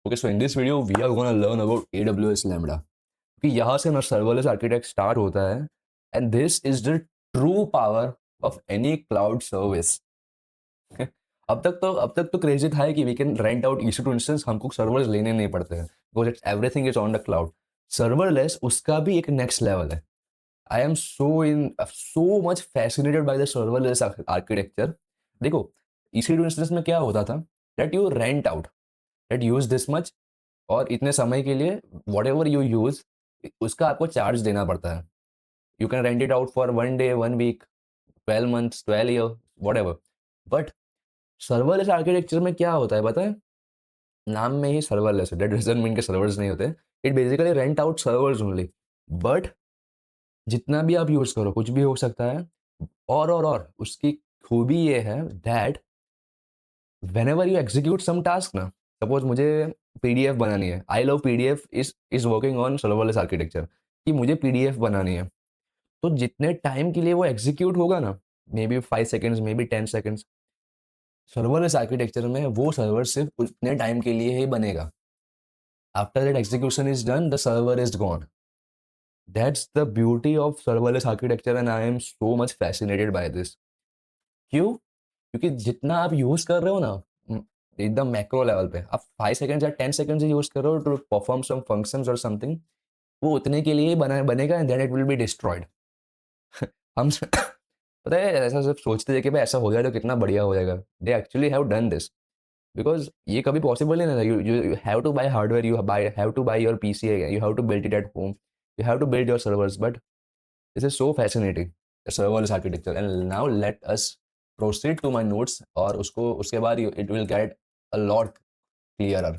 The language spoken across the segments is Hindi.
Okay, so in this video we are gonna learn about AWS Lambda कि यहाँ से ना सर्वरलेस आर्किटेक्ट स्टार्ट होता है and this is the true power of any cloud service. अब तक तो क्रेजी था कि we can rent out EC2 two instance, हमको सर्वर्स लेने नहीं पड़ते हैं because it's everything is on the cloud. Serverless उसका भी एक नेक्स्ट लेवल है। I am so much fascinated by the serverless architecture. देखो EC2 इंस्टेंस में क्या होता था that you rent out that use this much और इतने समय के लिए वॉट एवर यू यूज उसका आपको चार्ज देना पड़ता है। You can rent it out for 1 day 1 week 12 months 12 year what ever. But serverless architecture में क्या होता है पता है? नाम में ही सर्वरलेस है, दैट डजंट मीन के सर्वर्स नहीं होते। It basically rent out servers only. But जितना भी आप यूज करो कुछ भी हो सकता है। और उसकी खूबी ये है that whenever you execute some task ना, सपोज मुझे PDF बनानी है, I love PDF is working on serverless architecture कि मुझे PDF बनानी है, तो जितने टाइम के लिए वो एग्जीक्यूट होगा ना, may be 5 seconds may be 10 seconds, serverless architecture में वो सर्वर सिर्फ उतने टाइम के लिए ही बनेगा। After that execution is done the server is gone. That's the beauty of serverless architecture and I am so much fascinated by this. क्यों? क्योंकि जितना आप यूज कर रहे हो ना, एकदम मैक्रो लेवल पे आप 5 seconds या 10 seconds यूज कर रहे हो टू परफॉर्म सम फंक्शंस और समथिंग, वो उतने के लिए ही बनेगा and then it will be destroyed. हम पता है ऐसा सिर्फ सोचते थे कि भाई ऐसा हो जाए तो कितना बढ़िया हो जाएगा। They actually have done this because ये कभी पॉसिबल नहीं था। You have to buy hardware, you have to buy your PC, you have to build it at home, you have to build your servers. But this is so fascinating serverless architecture and now let us proceed to my notes और उसको उसके बाद it will get a lot clearer.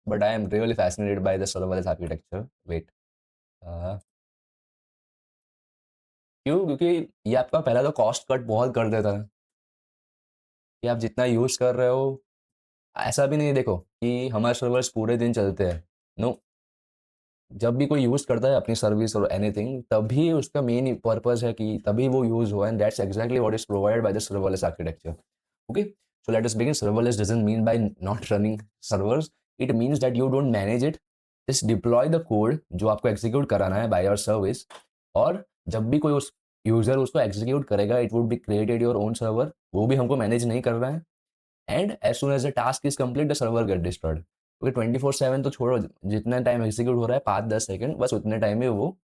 But I am really fascinated by the serverless architecture. Wait, क्यों? क्योंकि ये आपका पहला तो कॉस्ट कट बहुत कर देता है कि आप जितना यूज कर रहे हो। ऐसा भी नहीं देखो कि हमारे सर्वर्स पूरे दिन चलते हैं। नो, जब भी कोई यूज करता है अपनी सर्विस और एनीथिंग तभी उसका मेन पर्पस है कि तभी वो यूज हो, and that's exactly what is provided by the serverless architecture. Okay, so let us begin. Serverless doesn't mean by not running servers, it means that you don't manage it, just deploy the code जो आपको एग्जीक्यूट कराना है बाय योर सर्विस। और जब भी कोई उस यूजर उसको एग्जीक्यूट करेगा it would be created your own server, वो भी हमको मैनेज नहीं करना है। And as soon as the task is complete the server get destroyed. क्योंकि 24/7 तो छोड़ो, जितना टाइम एग्जीक्यूट हो रहा है 5-10 सेकंड, बस उतने टाइम में वो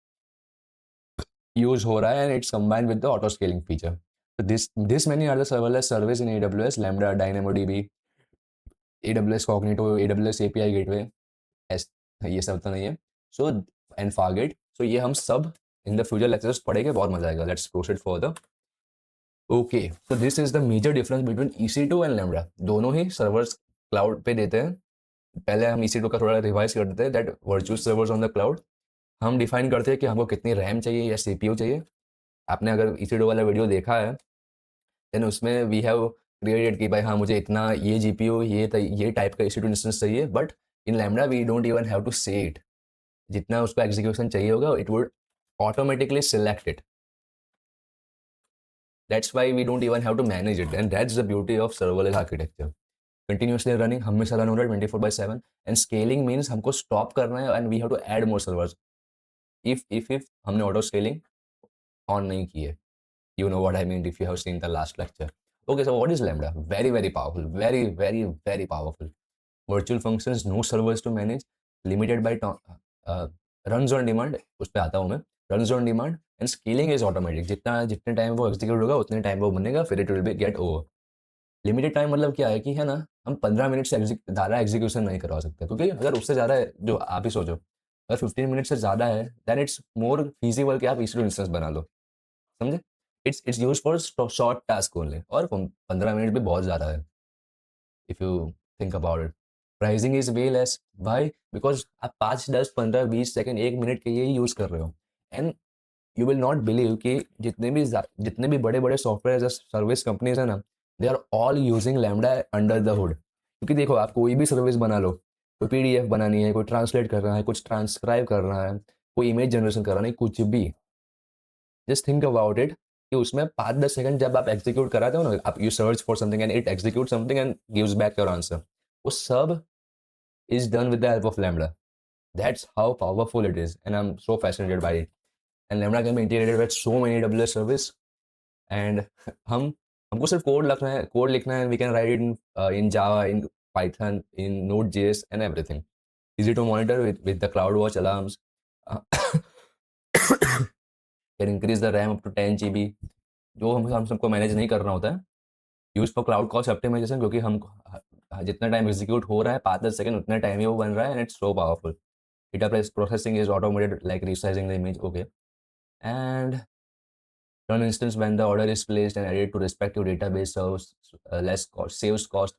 यूज हो रहा है and it's combined with the auto scaling feature. तो this many are the serverless service in AWS Lambda, DynamoDB, AWS Cognito, AWS API gateway, ये सब तो नहीं है। सो एंड फारगेट, सो ये हम सब इन द फ्यूचर लेक्चर्स पढ़ेंगे, बहुत मजा आएगा। Let's proceed for the okay. So this is the major difference between EC2 and lambda. दोनों ही सर्वर्स क्लाउड पे देते हैं। पहले हम EC2 का थोड़ा रिवाइज कर देते हैं, that virtual servers on the cloud. हम डिफाइन करते हैं कि हमको कितनी रैम चाहिए या CPU चाहिए। आपने अगर EC2 वाला वीडियो देखा है देन उसमें वी हैव क्रिएटेड कि भाई हाँ मुझे इतना ये GPU ये टाइप का EC2 इंस्टेंस चाहिए। But in lambda we don't even have to say it, जितना उसको एग्जीक्यूशन चाहिए होगा it would automatically select it. That's why we don't even have to manage it, and that's the beauty of serverless architecture. Continuously running, हमेशा रन हो रहा है 24/7। एंड स्केलिंग मीन्स हमको स्टॉप करना है and we have to add more servers if हमने ऑटो स्केलिंग ऑन नहीं की है। You know what I mean if you have seen the last lecture. Okay, so what is Lambda? Very, very powerful. Very, very, very powerful. Virtual functions, no servers to manage, limited by runs on demand, उस पे आता हूँ मैं। runs on demand and scaling is automatic. जितने टाइम वो एग्जीक्यूट होगा उतने टाइम वो बनेगा, फिर it will B get over. Limited time मतलब क्या है कि है ना, हम 15 मिनट से ज़्यादा एग्जीक्यूशन नहीं करवा सकते, क्योंकि अगर उससे ज़्यादा है, जो आप ही सोचो, अगर 15 मिनट से ज़्यादा है देन इट्स मोर फीजिबल कि आप EC2 इंस्टेंस बना लो। समझे? It's used for short task only, और 15 मिनट भी बहुत ज़्यादा है if you think about it. Pricing is way less, why? Because आप 5, 10, 15, 20 सेकंड 1 मिनट के लिए ही यूज़ कर रहे हो। And you will not believe कि जितने भी बड़े बड़े सॉफ्टवेयर एज सर्विस कंपनीज है ना, they are all using Lambda under the hood. क्योंकि देखो आप कोई भी सर्विस बना लो, कोई PDF बनानी है, कोई ट्रांसलेट कर रहा है, कुछ ट्रांसक्राइब कर रहा है, कोई इमेज जनरेशन कर रहा है, नहीं कुछ भी, जस्ट थिंक अबाउट इट। कि उसमें 5-10 सेकंड जब आप एग्जीक्यूट कराते हो ना, आप you search for something and it execute something and gives back your answer, वो सब is done with the help of Lambda. That's how powerful it is and I am so fascinated by it. And Lambda can be integrated with so many AWS service. And हम हमको सिर्फ कोड लिखना है, we can write in Java, in Python, in Node JS and everything. Easy to monitor with the CloudWatch alarms. Can increase the RAM up to 10 GB. जो हम सबको मैनेज नहीं करना होता है. Use for cloud cost optimisation, क्योंकि हम जितना टाइम एग्जीक्यूट हो रहा है 5-10 सेकंड उतना टाइम ही वो बन रहा है. And it's so powerful. Data processing is automated like resizing the image. Okay. And run instance when the order is placed and added to respective database serves less cost, saves cost.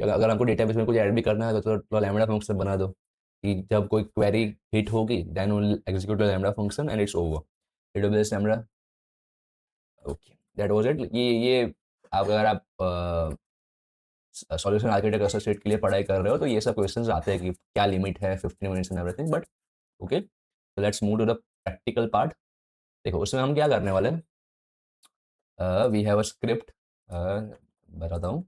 अगर हमको डेटाबेस में कुछ ऐड भी करना है तो लैम्बडा फंक्शन बना दो कि जब कोई क्वेरी हिट होगी then will execute the Lambda function and it's over. Database Lambda. Okay, that was it. ये अगर आप सॉल्यूशन आर्किटेक्ट एसोसिएट के लिए पढ़ाई कर रहे हो तो ये सब क्वेश्चंस आते हैं कि क्या लिमिट है 15 minutes and everything. But okay, so let's move to the practical part. देखो उसमें हम क्या करने वाले हैं. We have a script. बताता हूँ.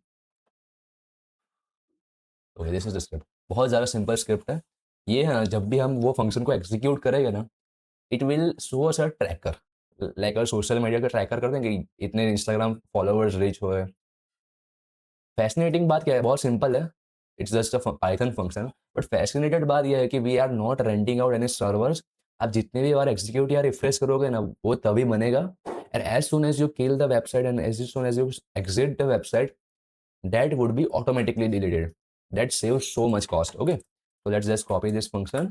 Okay, this is the script. बहुत ज़्यादा सिंपल स्क्रिप्ट है ये. है ना, जब भी हम वो फंक्शन को एग्जीक्यूट करेंगे ना, it will show us a tracker. Like अगर सोशल मीडिया का ट्रैकर करते हैं कि इतने इंस्टाग्राम फॉलोअर्स रीच हुए. फैसिनेटिंग बात क्या है, बहुत सिंपल है. It's just a Python function. But fascinated बात यह है कि we are not renting out any servers. आप जितने भी बार एग्जीक्यूट या रिफ्रेश करोगे ना, वो तभी बनेगा. And as soon as you kill the website and as soon as you exit the website, that would be automatically deleted. That saves so much cost. Okay, so let's just copy this function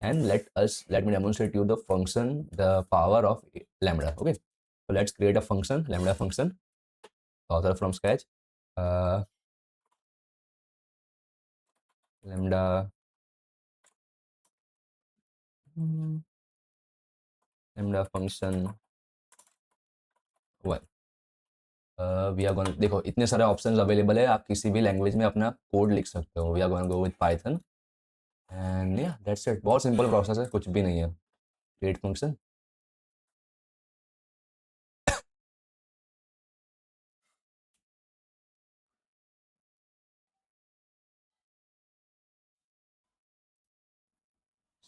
and let me demonstrate you the function, the power of lambda. Okay, so let's create a function, lambda function, author from scratch. Lambda lambda function 1. We are gonna, देखो इतने सारे ऑप्शंस अवेलेबल है, आप किसी भी लैंग्वेज में अपना कोड लिख सकते हो. We are gonna go with Python and या दैट्स इट. बहुत सिंपल प्रोसेस है, कुछ भी नहीं है. Create function.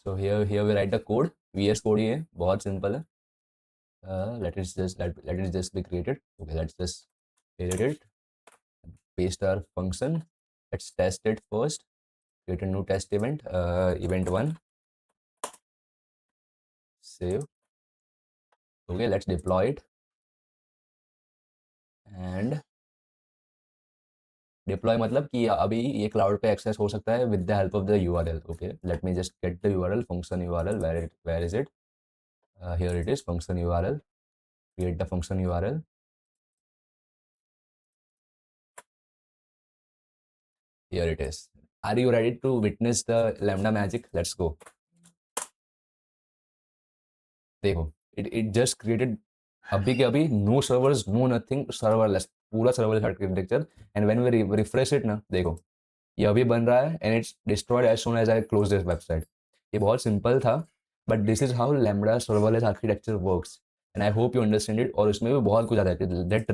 So here we write the code. VS code ही है, बहुत simple है. Let it just be created. Okay, let's just create it. Paste our function. Let's test it first. Create a new test event. Event 1. Save. Okay, let's deploy it. And deploy मतलब कि अभी ये cloud पे access हो सकता है with the help of the URL. Okay, let me just get the URL, function URL. Where is it? Here it is, function URL. Create the function URL. Here it is. Are you ready to witness the lambda magic? Let's go. देखो, it just created अभी के अभी no servers, no nothing, serverless, पूरा serverless architecture. And when we refresh it ना, देखो ये अभी बन रहा है and it's destroyed as soon as I close this website. ये बहुत सिंपल था, but this is how lambda serverless architecture works. And I hope you understand it. और उसमें भी बहुत कुछ आता है. That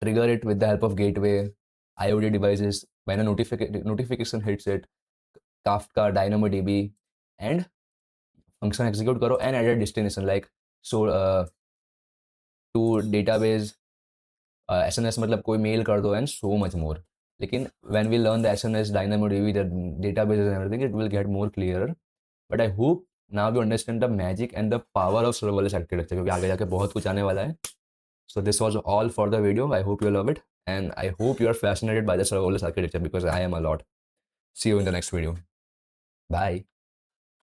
trigger it with the help of gateway, IoT devices, when a notification hits it, Kafka, DynamoDB, and function execute करो and add a destination like so to database, SNS मतलब कोई mail कर दो and so much more. लेकिन when we learn the SNS, DynamoDB, the databases and everything, it will get more clearer. But I hope now you understand the magic and the power of serverless architecture, क्योंकि आगे जाके बहुत कुछ आने वाला है. So this was all for the video. I hope you love it and I hope you are fascinated by the serverless architecture because I am a lot. See you in the next video. Bye.